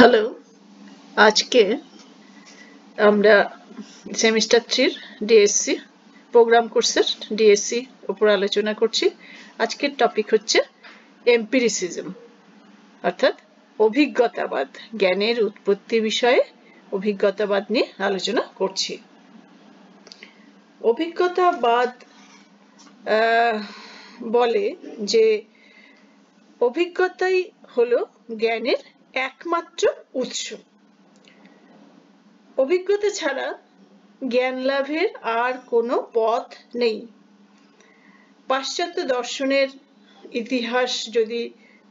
Hello, আজকে আমরা semester 3 DSC programme কোর্সের ডিএসসি উপর আলোচনা করছি। আজকের টপিক হচ্ছে এম্পিরিসিজম, অর্থাৎ অভিজ্ঞতাবাদ। জ্ঞানের উৎপত্তি বিষয়ে অভিজ্ঞতাবাদ নিয়ে আলোচনা করছি। অভিজ্ঞতাবাদ বলে যে অভিজ্ঞতাই হলো জ্ঞানের একমাত্র উৎস। অভিজ্ঞতা ছাড়া জ্ঞান লাভের আর কোনো পথ নেই। পাশ্চাত্য দর্শনের ইতিহাস যদি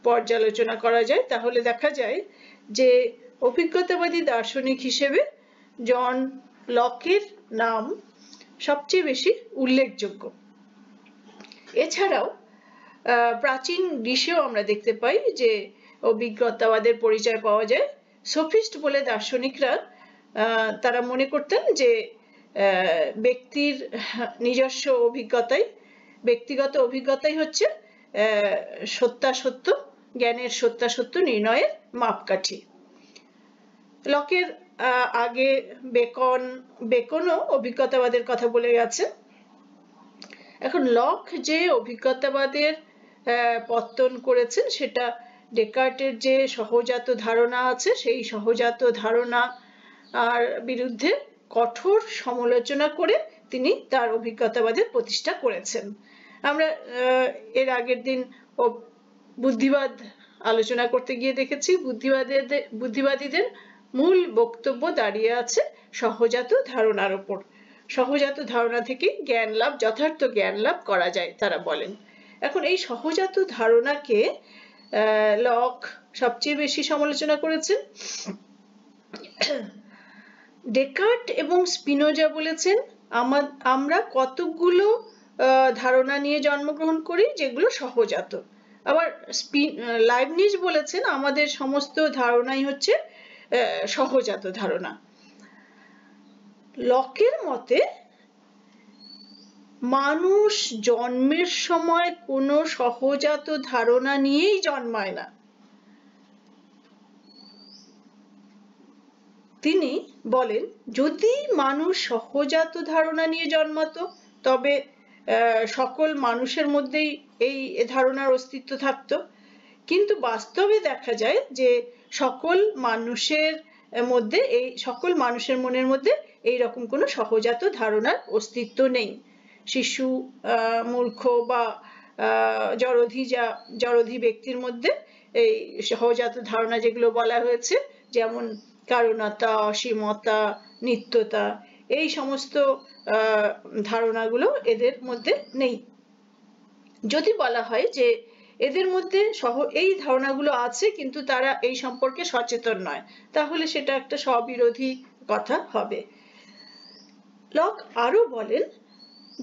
পর্যালোচনা করা যায় তাহলে দেখা যায় যে অভিজ্ঞতাবাদী দার্শনিক হিসেবে জন লকের নাম সবচেয়ে বেশি উল্লেখযোগ্য। এছাড়াও প্রাচীন গ্রীসেও আমরা দেখতে পাই যে অভিজ্ঞতাবাদের পরিচয় পাওয়া যায়। সোফিস্ট বলে দার্শনিকরা তারা মনে করতেন যে ব্যক্তির নিজস্ব অভিজ্ঞতাই, ব্যক্তিগত অভিজ্ঞতাই হচ্ছে সত্যাসত্য, জ্ঞানের সত্যাসত্য নির্ণয়ের মাপকাঠি। লকের আগে বেকনও অভিজ্ঞতাবাদের কথা বলে গেছে। এখন লক যে অভিজ্ঞতাবাদের পত্তন করেছেন সেটা ডেকার্টের যে সহজাত ধারণা আছে সেই সহজাত ধারণা আর বিরুদ্ধে কঠোর সমালোচনা করে তিনি তার অভিজ্ঞতাবাদের প্রতিষ্ঠা করেছেন। আমরা এর আগের দিন বুদ্ধিবাদ আলোচনা করতে গিয়ে দেখেছি বুদ্ধিবাদীদের মূল বক্তব্য দাঁড়িয়ে আছে সহজাত ধারণার উপর। সহজাত ধারণা থেকে জ্ঞান লাভ, যথার্থ জ্ঞান লাভ করা যায় তারা বলেন। এখন এই সহজাত ধারণাকে লক সবচেয়ে বেশি সমালোচনা করেছেন। ডেকার্ট এবং স্পিনোজা বলেছেন আমরা কতগুলো ধারণা নিয়ে জন্মগ্রহণ করি যেগুলো সহজাত। আবার লাইবনিজ বলেছেন আমাদের সমস্ত ধারণাই হচ্ছে সহজাত ধারণা। লকের মতে মানুষ জন্মের সময় কোনো সহজাত ধারণা নিয়েই জন্মায় না। তিনি বলেন যদি মানুষ সহজাত ধারণা নিয়ে জন্মাতো তবে সকল মানুষের মধ্যেই এই ধারণার অস্তিত্ব থাকতো, কিন্তু বাস্তবে দেখা যায় যে সকল মানুষের মনের মধ্যে এই রকম কোনো সহজাত ধারণার অস্তিত্ব নেই। শিশু, মূর্খ বা জড়ধী ব্যক্তির মধ্যে এই সহজাত ধারণা যেগুলো বলা হয়েছে, যেমন কারণতা, অসীমতা, নিত্যতা, এই সমস্ত ধারণাগুলো এদের মধ্যে নেই। যদি বলা হয় যে এদের মধ্যে এই ধারণাগুলো আছে কিন্তু তারা এই সম্পর্কে সচেতন নয়, তাহলে সেটা একটা স্ববিরোধী কথা হবে। লক আরো বলেন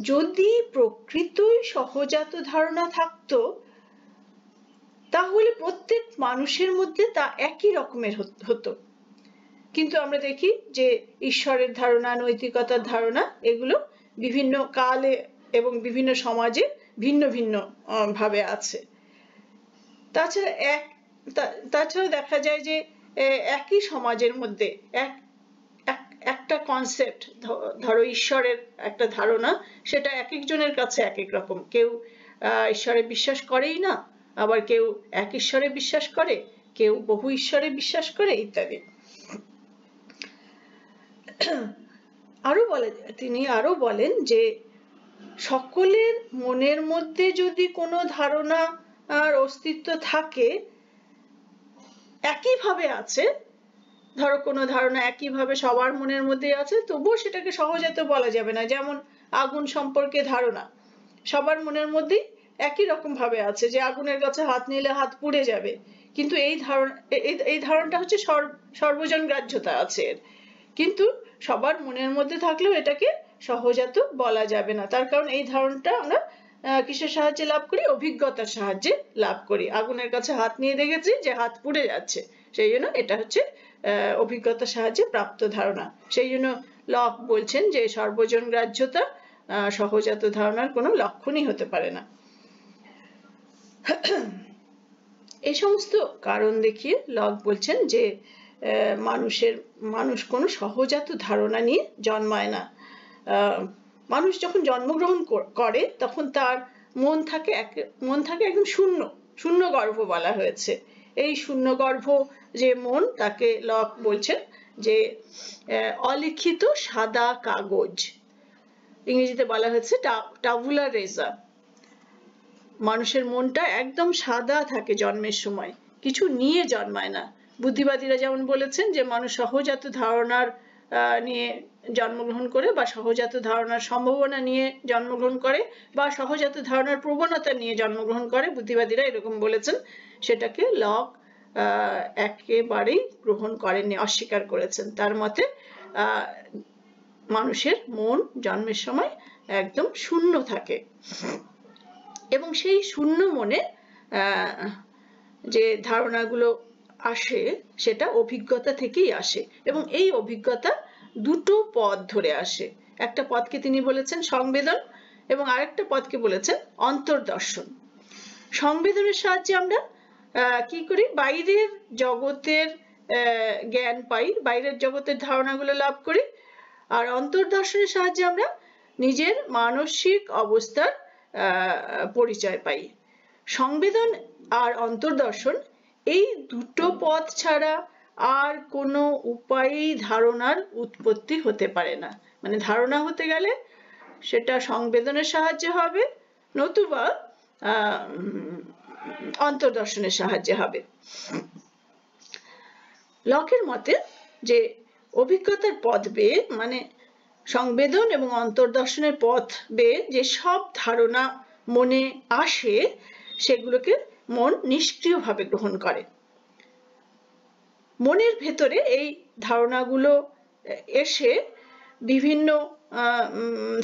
যদি প্রকৃতই সহজাত ধারণা থাকতো তাহলে প্রত্যেক মানুষের মধ্যে তা একই রকমের হতো, কিন্তু আমরা দেখি যে ঈশ্বরের ধারণা, নৈতিকতার ধারণা এগুলো বিভিন্ন কালে এবং বিভিন্ন সমাজে ভিন্ন ভিন্ন ভাবে আছে। তাছাড়া দেখা যায় যে একই সমাজের মধ্যে একটা কনসেপ্ট, ধরো ঈশ্বরের একটা ধারণা, সেটা এক একজনের কাছে এক এক রকম। কেউ ঈশ্বরে বিশ্বাস করেই না, আবার কেউ এক ঈশ্বরে বিশ্বাস করে, কেউ বহু ঈশ্বরে বিশ্বাস করে, ইত্যাদি। তিনি আরো বলেন যে সকলের মনের মধ্যে যদি কোনো ধারণা আর অস্তিত্ব থাকে, একইভাবে আছে, ধরো কোনো ধারণা একইভাবে সবার মনের মধ্যে আছে, তবুও সেটাকে সহজাত বলা যাবে না। যেমন আগুন সম্পর্কে ধারণা সবার মনের মধ্যেই একই রকম ভাবে আছে যে আগুনের কাছে হাত নিলে হাত পুড়ে যাবে, কিন্তু এই ধারণাটা হচ্ছে সর্বজন গ্রাহ্যতা আছে, কিন্তু সবার মনের মধ্যে থাকলেও এটাকে সহজাত বলা যাবে না। তার কারণ এই ধারণাটা আমরা কিসের সাহায্যে লাভ করি? অভিজ্ঞতার সাহায্যে লাভ করি। আগুনের কাছে হাত নিয়ে দেখেছি যে হাত পুড়ে যাচ্ছে, সেই জন্য এটা হচ্ছে অভিজ্ঞতার সাহায্যে প্রাপ্ত ধারণা। সেই জন্য লক বলছেন যে সর্বজন গ্রাহ্যতা সহজাত ধারণার কোনো লক্ষণই হতে পারে না। এই সমস্ত কারণ দেখিয়ে লক বলছেন যে মানুষ কোনো সহজাত ধারণা নিয়ে জন্মায় না। মানুষ যখন জন্মগ্রহণ করে তখন তার মন থাকে একদম শূন্য গর্ভ বলা হয়েছে। এই শূন্য গর্ভ যে মন, তাকে লক বলছেন যে অলিখিত সাদা কাগজ, ইংরেজিতে বলা হয়েছে টাবুলা রেজা। মানুষের মনটা একদম সাদা থাকে জন্মের সময়, কিছু নিয়ে জন্মায় না। বুদ্ধিবাদীরা যেমন বলেছেন যে মানুষ সহজাত ধারণার নিয়ে জন্মগ্রহণ করে, বা সহজাত ধারণার সম্ভাবনা নিয়ে জন্মগ্রহণ করে, বা সহজাত ধারণার প্রবণতা নিয়ে জন্মগ্রহণ করে, বুদ্ধিবাদীরা এরকম বলেছেন। সেটাকে লক একেবারেই গ্রহণ করেননি, অস্বীকার করেছেন। তার মতে মানুষের মন জন্মের সময় একদম শূন্য থাকে, এবং সেই শূন্য মনে যে ধারণাগুলো আসে সেটা অভিজ্ঞতা থেকেই আসে, এবং এই অভিজ্ঞতা দুটো পথ ধরে আসে। একটা পথকে তিনি বলেছেন সংবেদন, এবং আরেকটা পথকে বলেছেন অন্তর্দর্শন। সংবেদনের সাহায্যে আমরা কি করি, বাইরের জগতের জ্ঞান পাই, বাইরের জগতের ধারণাগুলো লাভ করি। আর অন্তর্দর্শনের সাহায্যে আমরা নিজের মানসিক অবস্থার পরিচয় পাই। সংবেদন আর অন্তর্দর্শন, এই দুটো পথ ছাড়া আর কোনো উপায়েই ধারণার উৎপত্তি হতে পারে না। মানে ধারণা হতে গেলে সেটা সংবেদনের সাহায্যে হবে, নতুবা অন্তর্দর্শনের সাহায্যে হবে। লকের মতে যে অভিজ্ঞতার পথ বেয়ে, মানে সংবেদন এবং অন্তর্দর্শনের পথ বেয়ে যে সব ধারণা মনে আসে, সেগুলোকে মন নিষ্ক্রিয়ভাবে গ্রহণ করে। মনের ভেতরে এই ধারণাগুলো এসে বিভিন্ন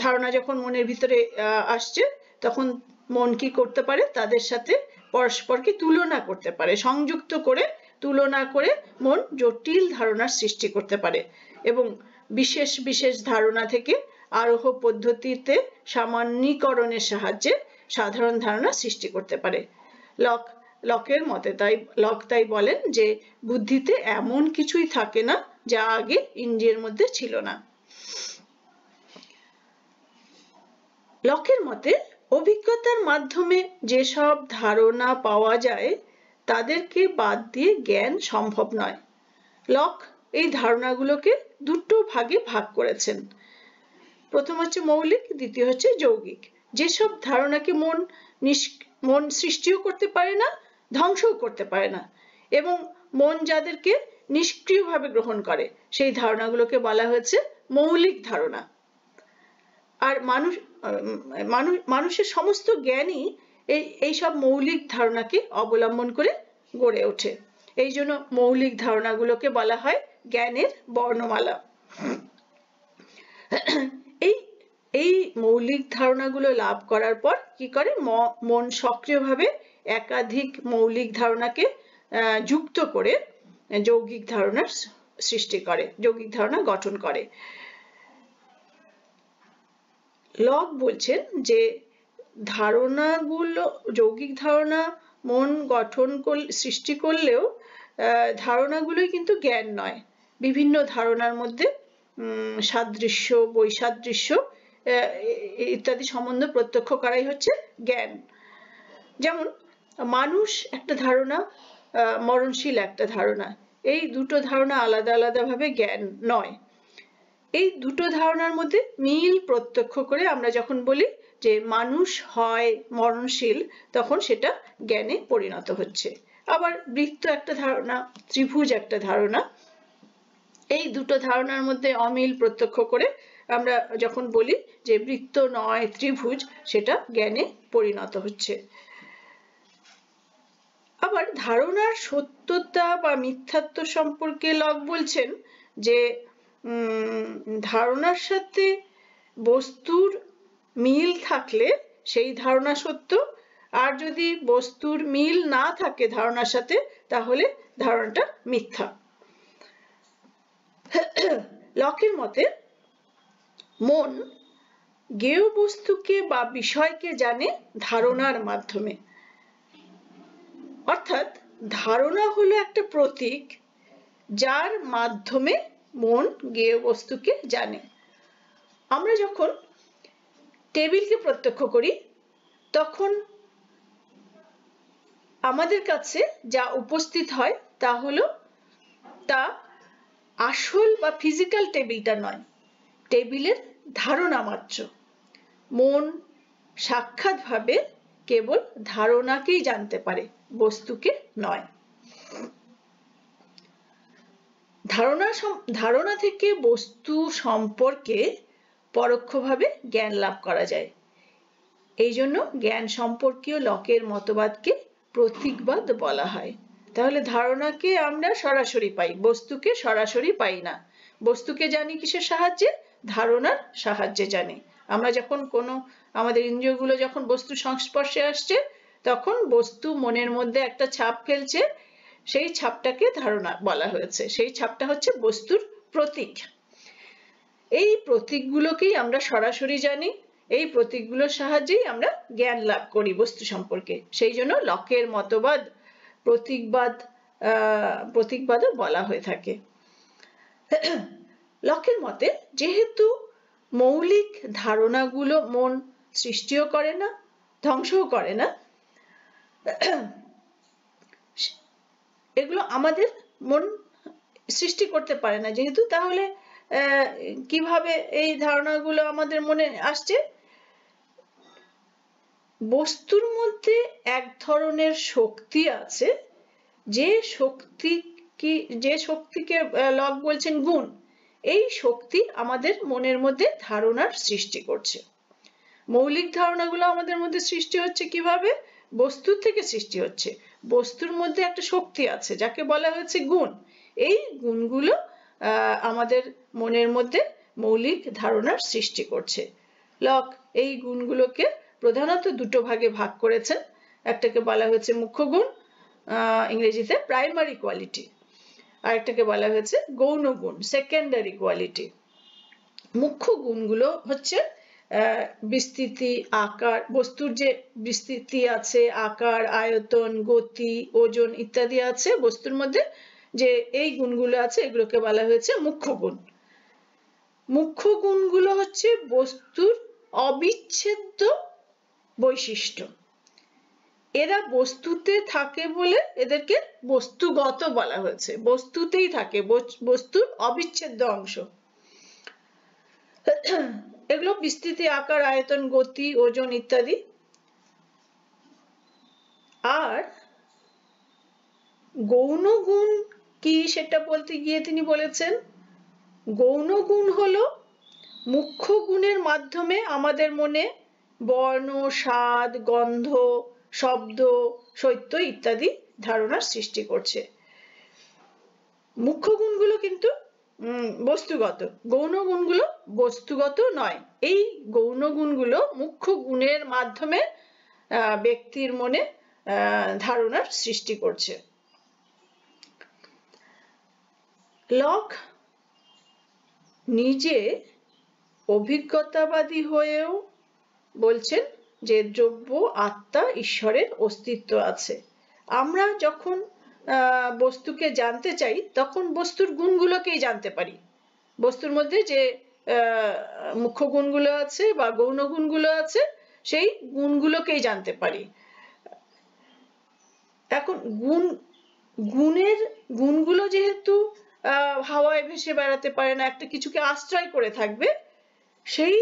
ধারণা যখন মনের ভিতরে আসছে, তখন মন কি করতে পারে, তাদের সাথে পরস্পরকে তুলনা করতে পারে, সংযুক্ত করে তুলনা করে মন জটিল ধারণার সৃষ্টি করতে পারে, এবং বিশেষ বিশেষ ধারণা থেকে আরোহ পদ্ধতিতে সামান্যীকরণের সাহায্যে সাধারণ ধারণা সৃষ্টি করতে পারে। লকের মতে লক তাই বলেন যে বুদ্ধিতে এমন কিছুই থাকে না যা আগে ইন্দ্রিয়ের মধ্যে ছিল না। লকের মতে অভিজ্ঞতার মাধ্যমে যেসব ধারণা পাওয়া যায় তাদেরকে বাদ দিয়ে জ্ঞান সম্ভব নয়। লক এই ধারণাগুলোকে দুটো ভাগে ভাগ করেছেন। প্রথম হচ্ছে মৌলিক, দ্বিতীয় হচ্ছে যৌগিক। যেসব ধারণাকে মন সৃষ্টিও করতে পারে না, ধ্বংসও করতে পারে না, এবং মন যাদেরকে নিষ্ক্রিয়ভাবে গ্রহণ করে, সেই ধারণাগুলোকে বলা হয়েছে মৌলিক ধারণা। আর মানুষের সমস্ত জ্ঞানই এইসব মৌলিক ধারণাকে অবলম্বন করে গড়ে ওঠে। এই জন্য মৌলিক ধারণাগুলোকে বলা হয় জ্ঞানের বর্ণমালা। এই মৌলিক ধারণাগুলো লাভ করার পর কি করে, মন সক্রিয়ভাবে একাধিক মৌলিক ধারণাকে যুক্ত করে যৌগিক ধারণার সৃষ্টি করে, যৌগিক ধারণা গঠন করে। লক বলছেন যে ধারণাগুলো, যৌগিক ধারণা মন সৃষ্টি করলেও ধারণাগুলোই কিন্তু জ্ঞান নয়। বিভিন্ন ধারণার মধ্যে সাদৃশ্য, বৈসাদৃশ্য ইত্যাদি সম্বন্ধ প্রত্যক্ষ করাই হচ্ছে জ্ঞান। যেমন মানুষ একটা ধারণা, মরণশীল একটা ধারণা, এই দুটো ধারণা আলাদা আলাদা ভাবে জ্ঞান নয়। এই দুটো ধারণার মধ্যে মিল প্রত্যক্ষ করে আমরা যখন বলি যে মানুষ হয় মরণশীল, তখন সেটা জ্ঞানে পরিণত হচ্ছে। আবার বৃত্ত একটা ধারণা, ত্রিভুজ একটা ধারণা, এই দুটো ধারণার মধ্যে অমিল প্রত্যক্ষ করে আমরা যখন বলি যে বৃত্ত নয় ত্রিভুজ, সেটা জ্ঞানে পরিণত হচ্ছে। আবার ধারণার সত্যতা বা মিথ্যাত্ব সম্পর্কে লক বলছেন যে ধারণার সাথে বস্তুর মিল থাকলে সেই ধারণা সত্য, আর যদি বস্তুর মিল না থাকে ধারণার সাথে, তাহলে ধারণাটা মিথ্যা। লকের মতে মন জ্ঞেয় বস্তুকে বা বিষয়কে জানে ধারণার মাধ্যমে। অর্থাৎ ধারণা হলো একটা প্রতীক, যার মাধ্যমে মন জ্ঞেয় বস্তুকে জানে। আমরা যখন টেবিলকে প্রত্যক্ষ করি তখন আমাদের কাছে যা উপস্থিত হয় তা হলো তা আসল বা ফিজিক্যাল টেবিলটা নয়, টেবিলের ধারণা মাত্র। মন সাক্ষাৎভাবে কেবল ধারণাকেই জানতে পারে, বস্তুকে নয়। ধারণা থেকে বস্তু সম্পর্কে পরোক্ষভাবে জ্ঞান লাভ করা যায়। এই জন্য জ্ঞান সম্পর্কীয় লকের মতবাদকে প্রতীকবাদ বলা হয়। তাহলে ধারণাকে আমরা সরাসরি পাই, বস্তুকে সরাসরি পাই না। বস্তুকে জানি কিসের সাহায্যে? ধারণার সাহায্যে জানি। আমরা যখন আমাদের ইন্দ্রিয়গুলো যখন বস্তুর সংস্পর্শে আসছে তখন বস্তু মনের মধ্যে একটা ছাপ ফেলছে, সেই ছাপটাকে ধারণা বলা হয়েছে। সেই ছাপটা হচ্ছে বস্তুর প্রতীক। এই প্রতীকগুলোকেই আমরা সরাসরি জানি, এই প্রতীকগুলোর সাহায্যেই আমরা জ্ঞান লাভ করি বস্তু সম্পর্কে। সেই জন্য লকের মতবাদ প্রতীকবাদও বলা হয়ে থাকে। লকের মতে যেহেতু মৌলিক ধারণাগুলো মন সৃষ্টিও করে না, ধ্বংসও করে না, এগুলো আমাদের মন সৃষ্টি করতে পারে না যেহেতু, তাহলে কিভাবে এই ধারণাগুলো আমাদের মনে আসছে? বস্তুর মধ্যে এক ধরনের শক্তি আছে, যে শক্তিকে লক বলছেন গুণ। এই শক্তি আমাদের মনের মধ্যে ধারণার সৃষ্টি করছে। মৌলিক ধারণাগুলো আমাদের মধ্যে সৃষ্টি হচ্ছে কিভাবে? বস্তুর থেকে সৃষ্টি হচ্ছে। বস্তুর মধ্যে একটা শক্তি আছে যাকে বলা হয়েছে গুণ। এই গুণগুলো আমাদের মনের মধ্যে মৌলিক ধারণার সৃষ্টি করছে। লক এই গুণগুলোকে প্রধানত দুটো ভাগে ভাগ করেছেন। একটাকে বলা হয়েছে মুখ্য গুণ, ইংরেজিতে প্রাইমারি কোয়ালিটি, আর একটাকে বলা হয়েছে গৌণ গুণ, সেকেন্ডারি কোয়ালিটি। মুখ্য গুণগুলো হচ্ছে বিস্তৃতি, আকার, বস্তুর যে বিস্তৃতি আছে, আকার, আয়তন, গতি, ওজন ইত্যাদি আছে বস্তুর মধ্যে, যে এই গুণগুলো আছে এগুলোকে বলা হয়েছে মুখ্য গুণ। মুখ্য গুণগুলো হচ্ছে বস্তুর অবিচ্ছেদ্য বৈশিষ্ট্য। এরা বস্তুতে থাকে বলে এদেরকে বস্তুগত বলা হয়েছে। বস্তুতেই থাকে, বস্তুর অবিচ্ছেদ্য অংশ। এগুলো বিস্তৃতি, আকার, আয়তন, গতি, ওজন ইত্যাদি। আর গৌণ গুণ কি সেটা বলতে গিয়ে তিনি বলেছেন, গৌণ গুণ হলো মুখ্য গুণের মাধ্যমে আমাদের মনে বর্ণ, স্বাদ, গন্ধ, শব্দ, শৈত্য ইত্যাদি ধারণার সৃষ্টি করছে। মুখ্য গুণগুলো কিন্তু বস্তুগত, গৌণ গুণগুলো বস্তুগত নয়। এই গৌণ গুণগুলো মুখ্য গুণের মাধ্যমে ব্যক্তির মনে ধারণার সৃষ্টি করছে। লক নিজে অভিজ্ঞতাবাদী হয়েও বলছেন যে দ্রব্য, আত্মা, ঈশ্বরের অস্তিত্ব আছে। আমরা যখন বস্তুকে জানতে চাই তখন বস্তুর গুণগুলোকেই জানতে পারি। বস্তুর মধ্যে যে মুখ্য গুণগুলো আছে বা গৌণ গুণগুলো আছে সেই গুণগুলোকেই জানতে পারি। এখন গুণগুলো যেহেতু হাওয়ায় ভেসে বেড়াতে পারে না, একটা কিছুকে আশ্রয় করে থাকবে, সেই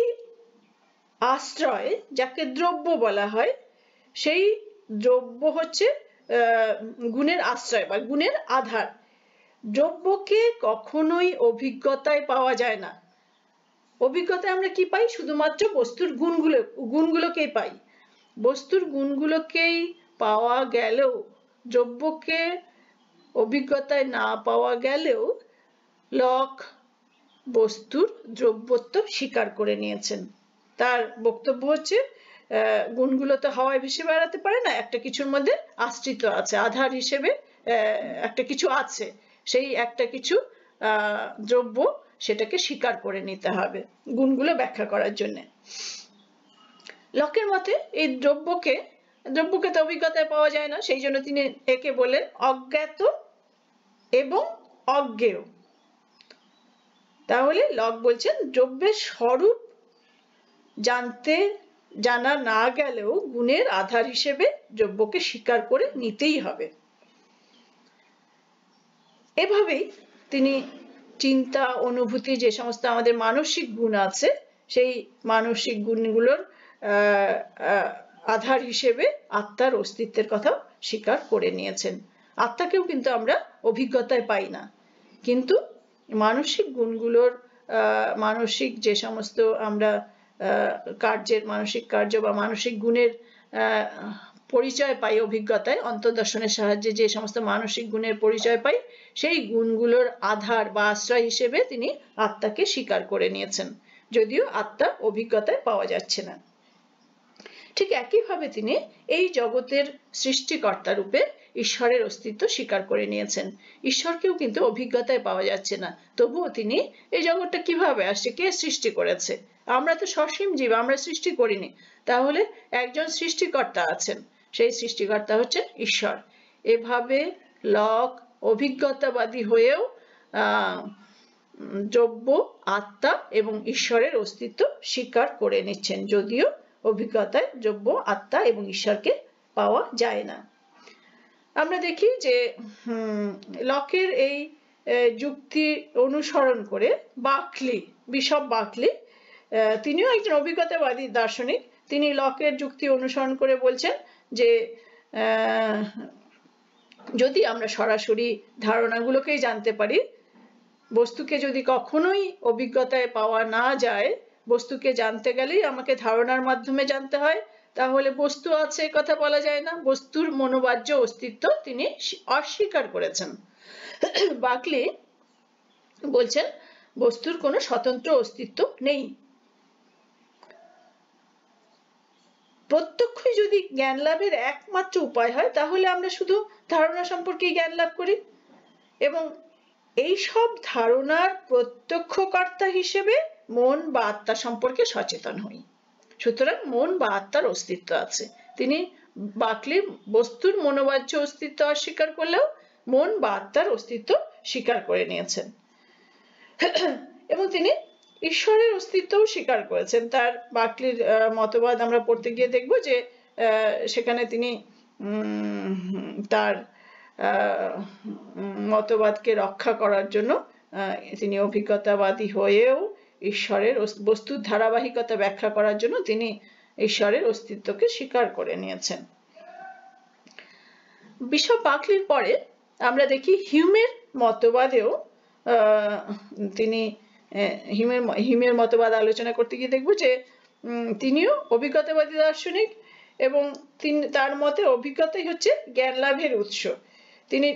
আশ্রয় যাকে দ্রব্য বলা হয়, সেই দ্রব্য হচ্ছে গুণের আশ্রয় বা গুণের আধার। দ্রব্যকে কখনোই অভিজ্ঞতায় পাওয়া যায় না। অভিজ্ঞতায় আমরা কি পাই? শুধুমাত্র বস্তুর গুণগুলোকেই পাই। বস্তুর গুণগুলোকেই পাওয়া গেলেও, দ্রব্যকে অভিজ্ঞতায় না পাওয়া গেলেও লক বস্তুর দ্রব্যত্ব স্বীকার করে নিয়েছেন। তার বক্তব্য হচ্ছে গুণগুলো তো হাওয়ায় ভেসে বেড়াতে পারে না, একটা কিছুর মধ্যে আশ্রিত আছে, আধার হিসেবে একটা কিছু আছে, সেই একটা কিছু দ্রব্য, সেটাকে স্বীকার করে নিতে হবে গুণগুলো ব্যাখ্যা করার জন্য। লকের মতে এই দ্রব্যকে তো অভিজ্ঞতায় পাওয়া যায় না, সেই জন্য তিনি একে বলেন অজ্ঞাত এবং অজ্ঞেয়। তাহলে লক বলছেন দ্রব্যের স্বরূপ জানা না গেলেও গুণের আধার হিসেবে দ্রব্যকে স্বীকার করে নিতেই হবে। এভাবেই তিনি চিন্তা, অনুভূতি, যে সমস্ত আমাদের মানসিক গুণ আছে, সেই মানসিক গুণগুলোর আধার হিসেবে আত্মার অস্তিত্বের কথা স্বীকার করে নিয়েছেন। আত্মাকেও কিন্তু আমরা অভিজ্ঞতায় পাই না, কিন্তু মানসিক গুণগুলোর মানসিক যে সমস্ত আমরা মানসিক কার্য বা মানসিক গুণের পরিচয় পাই অভিজ্ঞতায়, অন্তর্দর্শনের সাহায্যে যে সমস্ত মানসিক গুণের পরিচয় পাই, সেই গুণগুলোর আধার বা আশ্রয় হিসেবে তিনি আত্মাকে স্বীকার করে নিয়েছেন, যদিও আত্মা অভিজ্ঞতায় পাওয়া যাচ্ছে না। ঠিক একইভাবে তিনি এই জগতের সৃষ্টিকর্তা রূপে ঈশ্বরের অস্তিত্ব স্বীকার করে নিয়েছেন। ঈশ্বরকেও কিন্তু অভিজ্ঞতায় পাওয়া যাচ্ছে না, তবুও তিনি এই জগৎটা কিভাবে আসছে, কে সৃষ্টি করেছে? আমরা তো সসীম জীব, আমরা সৃষ্টি করিনি। তাহলে একজন সৃষ্টিকর্তা আছেন, সেই সৃষ্টিকর্তা হচ্ছেন ঈশ্বর। এভাবে লক অভিজ্ঞতাবাদী হয়েও দ্রব্য, আত্মা এবং ঈশ্বরের অস্তিত্ব স্বীকার করে নিচ্ছেন, যদিও অভিজ্ঞতায় দ্রব্য, আত্মা এবং ঈশ্বরকে পাওয়া যায় না। আমরা দেখি যে লকের এই যুক্তি অনুসরণ করে বিশপ বার্কলি, তিনিও একজন অভিজ্ঞতাবাদী দার্শনিক, তিনি লকের যুক্তি অনুসরণ করে বলছেন যে যদি আমরা সরাসরি ধারণাগুলোকেই জানতে পারি, বস্তুকে যদি কখনোই অভিজ্ঞতায় পাওয়া না যায়, বস্তুকে জানতে গেলেই আমাকে ধারণার মাধ্যমে জানতে হয়, তাহলে বস্তু আছে কথা বলা যায় না। বস্তুর মনোবাহ্য অস্তিত্ব তিনি অস্বীকার করেছেন। বার্কলি বলছেন বস্তুর কোনো স্বতন্ত্র অস্তিত্ব নেই। প্রত্যক্ষই যদি জ্ঞান লাভের একমাত্র উপায় হয়, তাহলে আমরা শুধু ধারণা সম্পর্কে জ্ঞান লাভ করি এবং এই সব ধারণার প্রত্যক্ষকর্তা হিসেবে মন বা আত্মা সম্পর্কে সচেতন হই। সুতরাং মন বা আত্মার অস্তিত্ব আছে। তিনি বার্কলি বস্তুর মনোবাহ্য অস্তিত্ব অস্বীকার করলেও মন বা আত্মার অস্তিত্ব স্বীকার করে নিয়েছেন এবং তিনি ঈশ্বরের অস্তিত্বও স্বীকার করেছেন। তার বার্কলির মতবাদ আমরা পড়তে গিয়ে দেখব যে সেখানে তিনি তার মতবাদকে রক্ষা করার জন্য তিনি অভিজ্ঞতাবাদী হয়েও ঈশ্বরের বস্তুর ধারাবাহিকতা ব্যাখ্যা করার জন্য তিনি ঈশ্বরের অস্তিত্বকে স্বীকার করে নিয়েছেন। বিশপ বার্কলির পরে আমরা দেখি হিউমের মতবাদেও তিনি হিউমের মতবাদ আলোচনা করতে গিয়ে দেখব যে তিনিও অভিজ্ঞতাবাদী দার্শনিক এবং তার মতে অভিজ্ঞতাই হচ্ছে জ্ঞান লাভের উৎস। তিনি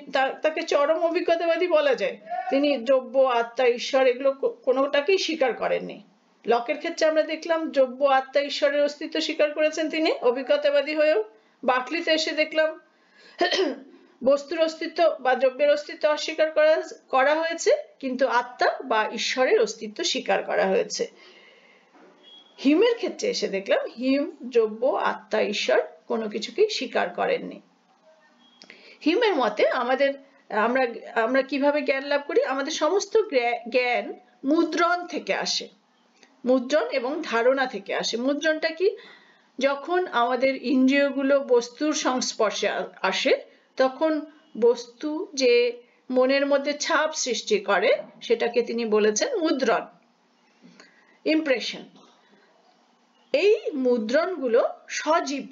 তাকে চরম অভিজ্ঞতাবাদী বলা যায়। তিনি দ্রব্য, আত্মা, ঈশ্বর এগুলো কোনোটাকেই স্বীকার করেননি। লকের ক্ষেত্রে আমরা দেখলাম দ্রব্য, আত্মা, ঈশ্বরের অস্তিত্ব স্বীকার করেছেন তিনি অভিজ্ঞতাবাদী হয়েও। বার্কলিতে এসে দেখলাম বস্তুর অস্তিত্ব বা দ্রব্যের অস্তিত্ব অস্বীকার করা হয়েছে, কিন্তু আত্মা বা ঈশ্বরের অস্তিত্ব স্বীকার করা হয়েছে। হিউমের ক্ষেত্রে এসে দেখলাম হিউম দ্রব্য, আত্মা, ঈশ্বর কোনো কিছুকেই স্বীকার করেননি। হিউমের মতে আমরা কিভাবে জ্ঞান লাভ করি? আমাদের সমস্ত জ্ঞান মুদ্রণ থেকে আসে, মুদ্রণ এবং ধারণা থেকে আসে। মুদ্রণটা কি? যখন আমাদের ইন্দ্রিয়গুলো বস্তুর সংস্পর্শে আসে, তখন বস্তু যে মনের মধ্যে ছাপ সৃষ্টি করে সেটাকে তিনি বলেছেন মুদ্রণ, ইমপ্রেশন। এই মুদ্রণগুলো সজীব।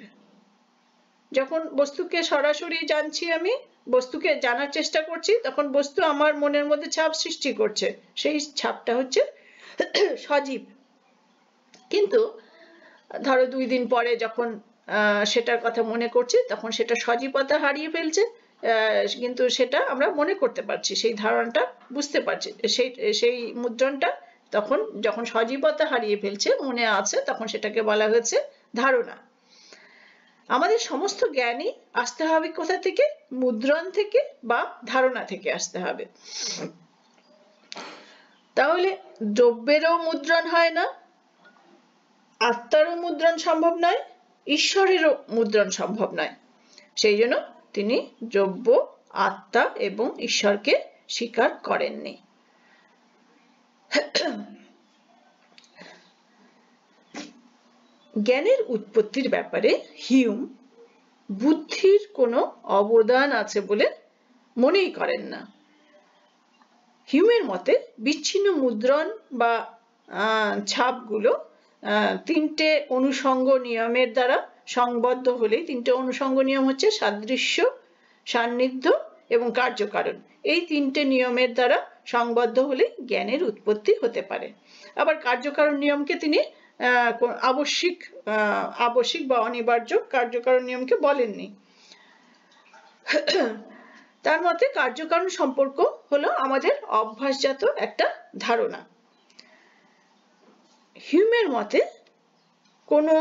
যখন বস্তুকে সরাসরি জানছি, আমি বস্তুকে জানার চেষ্টা করছি, তখন বস্তু আমার মনের মধ্যে ছাপ সৃষ্টি করছে, সেই ছাপটা হচ্ছে সজীব। কিন্তু ধরো 2 দিন পরে যখন সেটার কথা মনে করছি, তখন সেটা সজীবতা হারিয়ে ফেলছে, কিন্তু সেটা আমরা মনে করতে পারছি, সেই ধারণাটা বুঝতে পারছি। সেই মুদ্রণটা তখন যখন সজীবতা হারিয়ে ফেলছে, মনে আছে, তখন সেটাকে বলা হয়েছে ধারণা। আমাদের সমস্ত জ্ঞানই আসতে হবে কোথা থেকে? মুদ্রণ থেকে বা ধারণা থেকে আসতে হবে। তাহলে দ্রব্যেরও মুদ্রণ হয় না, আত্মারও মুদ্রণ সম্ভব নয়, ঈশ্বরেরও মুদ্রণ সম্ভব নয়। সেই জন্য তিনি দ্রব্য, আত্মা এবং ঈশ্বরকে স্বীকার করেননি। জ্ঞানের উৎপত্তির ব্যাপারে হিউম বুদ্ধির কোনো অবদান আছে বলে মনেই করেন না। হিউমের মতে বিচ্ছিন্ন মুদ্রণ বা ছাপগুলো তিনটে অনুষঙ্গ নিয়মের দ্বারা সংবদ্ধ হলে, তিনটে অনুষঙ্গ নিয়ম হচ্ছে সাদৃশ্য, সান্নিধ্য এবং কার্যকারণ। এই তিনটে নিয়মের দ্বারা সংবদ্ধ হলে জ্ঞানের উৎপত্তি হতে পারে। আবার কার্যকারণ নিয়মকে তিনি আবশ্যিক বা অনিবার্য, কার্যকারণ নিয়মকে বলেননি। তার মতে কার্যকারণ সম্পর্ক হলো আমাদের অভ্যাসজাত একটা ধারণা। হিউমের মতে কোনো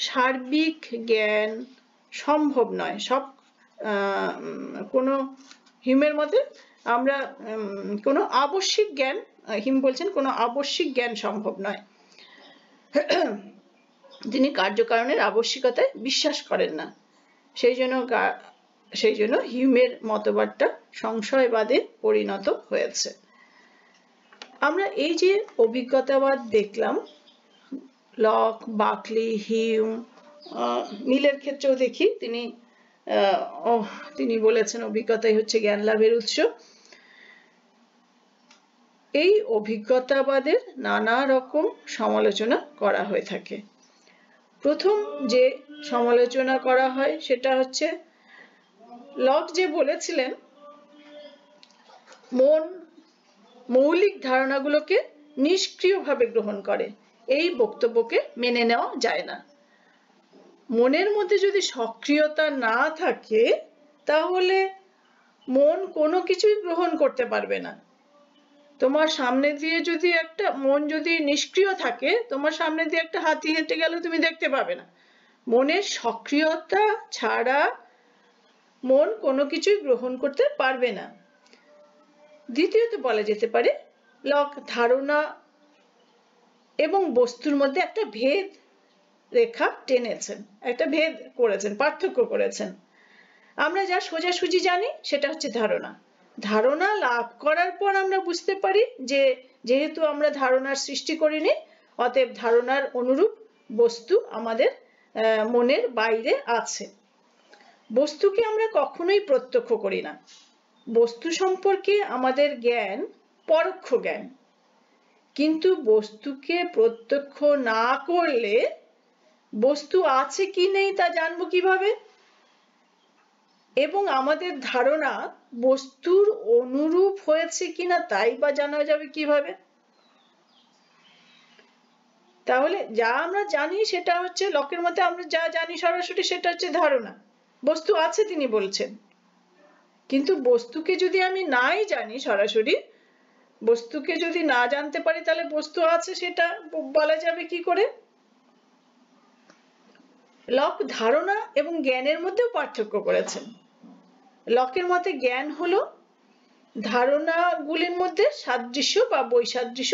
সার্বিক জ্ঞান সম্ভব নয়। হিউমের মতে আমরা কোনো আবশ্যিক জ্ঞান, হিউম বলছেন কোনো আবশ্যিক জ্ঞান সম্ভব নয়। তিনি কার্যকারণের আবশ্যিকতায় বিশ্বাস করেন না। সেই জন্য হিউমের মতবাদটা সংশয়বাদে পরিণত হয়েছে। আমরা এই যে অভিজ্ঞতাবাদ দেখলাম, লক, বার্কলি, হিউম, মিলের ক্ষেত্রেও দেখি তিনি বলেছেন অভিজ্ঞতাই হচ্ছে জ্ঞান লাভের উৎস। এই অভিজ্ঞতাবাদের নানা রকম সমালোচনা করা হয়ে থাকে। প্রথম যে সমালোচনা করা হয় সেটা হচ্ছে, লক যে বলেছিলেন মন মৌলিক ধারণাগুলোকে নিষ্ক্রিয়ভাবে গ্রহণ করে, এই বক্তব্যকে মেনে নেওয়া যায় না। মনের মধ্যে যদি সক্রিয়তা না থাকে তাহলে মন কোনো কিছুই গ্রহণ করতে পারবে না। তোমার সামনে দিয়ে যদি মন যদি নিষ্ক্রিয় থাকে, তোমার সামনে দিয়ে একটা হাতি হেঁটে গেলে তুমি দেখতে পাবে না। মনের সক্রিয়তা ছাড়া মন কোনো কিছুই গ্রহণ করতে পারবে না। দ্বিতীয়ত বলা যেতে পারে, লক ধারণা এবং বস্তুর মধ্যে একটা ভেদ রেখা টেনেছেন, একটা ভেদ করেছেন, পার্থক্য করেছেন। আমরা যা সোজাসুজি জানি সেটা হচ্ছে ধারণা। ধারণা লাভ করার পর আমরা বুঝতে পারি যে যেহেতু আমরা ধারণার সৃষ্টি করিনি, অতএব ধারণার অনুরূপ বস্তু আমাদের মনের বাইরে আছে। বস্তুকে আমরা কখনোই প্রত্যক্ষ করি না। বস্তু সম্পর্কে আমাদের জ্ঞান পরোক্ষ জ্ঞান, কিন্তু বস্তুকে প্রত্যক্ষ না করলে বস্তু আছে কি নেই তা জানবো কিভাবে? এবং আমাদের ধারণা বস্তুর অনুরূপ হয়েছে কিনা তাই বা জানা যাবে কিভাবে? তাহলে যা আমরা জানি সেটা হচ্ছে, লকের মতে আমরা যা জানি সরাসরি সেটা হচ্ছে ধারণা। বস্তু আছে তিনি বলছেন, কিন্তু বস্তুকে যদি আমি নাই জানি সরাসরি, বস্তুকে যদি না জানতে পারি তাহলে বস্তু আছে সেটা বলা যাবে কি করে? লক ধারণা এবং জ্ঞানের মধ্যেও পার্থক্য করেছেন। লকের মতে জ্ঞান হলো ধারণাগুলির মধ্যে সাদৃশ্য বা বৈসাদৃশ্য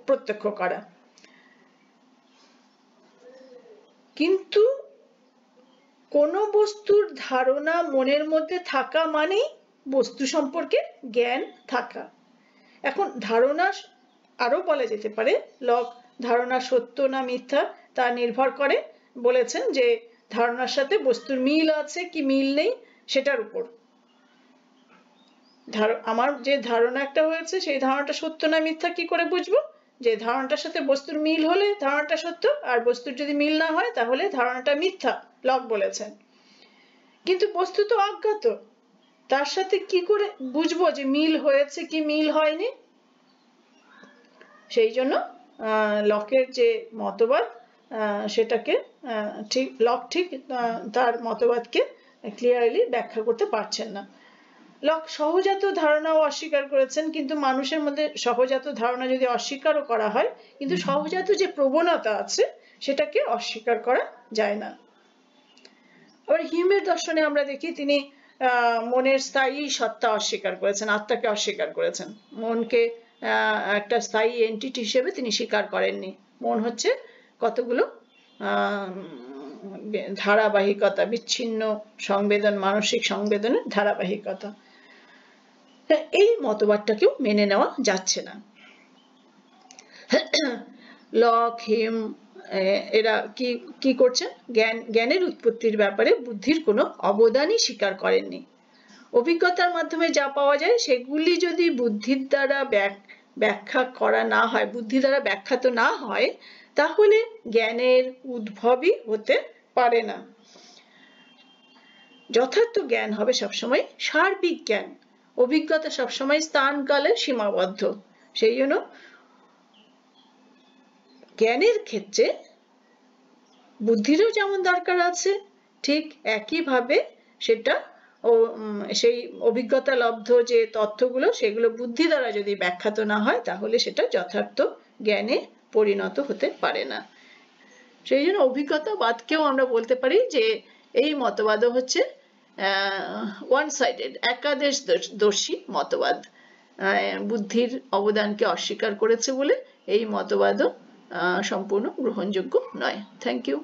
প্রত্যক্ষ করা, কিন্তু কোন বস্তুর ধারণা মনের মধ্যে থাকা মানেই বস্তু সম্পর্কে জ্ঞান থাকা। এখন ধারণা আরো বলা যেতে পারে, লক ধারণা সত্য না মিথ্যা তা নির্ভর করে, বলেছেন যে ধারণার সাথে বস্তুর মিল আছে কি মিল নেই সেটার উপর। আমার যে ধারণা একটা হয়েছে সেই ধারণাটা সত্য না মিথ্যা কি করে বুঝবো? যে ধারণাটার সাথে বস্তুর মিল হলে ধারণাটা সত্য, আর বস্তুর যদি মিল না হয় তাহলে ধারণাটা মিথ্যা, লক বলেছেন। কিন্তু বস্তু তো অজ্ঞাত, তার সাথে কি করে বুঝবো যে মিল হয়েছে কি মিল হয়নি? সেই জন্য লকের যে মতবাদ সেটাকে লক ঠিক তার মতবাদকে ক্লিয়ারলি ব্যাখ্যা করতে পারছেন না। লক সহজাত ধারণাও অস্বীকার করেছেন, কিন্তু মানুষের মধ্যে সহজাত ধারণা যদি অস্বীকারও করা হয়, কিন্তু সহজাত যে প্রবণতা আছে সেটাকে অস্বীকার করা যায় না। আবার হিউমের দর্শনে আমরা দেখি তিনি মনের স্থায়ী সত্তা অস্বীকার করেছেন, আত্মাকে অস্বীকার করেছেন। মনকে একটা স্থায়ী এন্টিটি হিসেবে তিনি স্বীকার করেননি। মন হচ্ছে কতগুলো ধারাবাহিকতা, বিচ্ছিন্ন সংবেদন, মানসিক সংবেদনের ধারাবাহিকতা। এই মতবাদটাকেও মেনে নেওয়া যাচ্ছে না। লক, হিম এরা কি কি করছেন? জ্ঞানের উৎপত্তির ব্যাপারে বুদ্ধির কোনো অবদানই স্বীকার করেননি। অভিজ্ঞতার মাধ্যমে যা পাওয়া যায় সেগুলি যদি বুদ্ধির দ্বারা ব্যাখ্যা করা না হয়, বুদ্ধি দ্বারা ব্যাখ্যাত না হয়, তাহলে জ্ঞানের উদ্ভবই হতে পারে না। যথার্থ জ্ঞান হবে সবসময় সার্বিক জ্ঞান। অভিজ্ঞতা সবসময় স্থান কালে সীমাবদ্ধ। সেই জন্য জ্ঞানের ক্ষেত্রে বুদ্ধিরও যেমন দরকার আছে, ঠিক একইভাবে সেটা সেই অভিজ্ঞতা লব্ধ যে তথ্যগুলো সেগুলো বুদ্ধি দ্বারা যদি ব্যাখ্যাত না হয়, তাহলে সেটা যথার্থ জ্ঞানে পরিণত হতে পারে না। সেই জন্য অভিজ্ঞতাবাদকেও আমরা বলতে পারি যে এই মতবাদও হচ্ছে ওয়ান সাইডেড, একাদেশদর্শী মতবাদ। বুদ্ধির অবদানকে অস্বীকার করেছে বলে এই মতবাদও সম্পূর্ণ গ্রহণযোগ্য নয়। Thank you.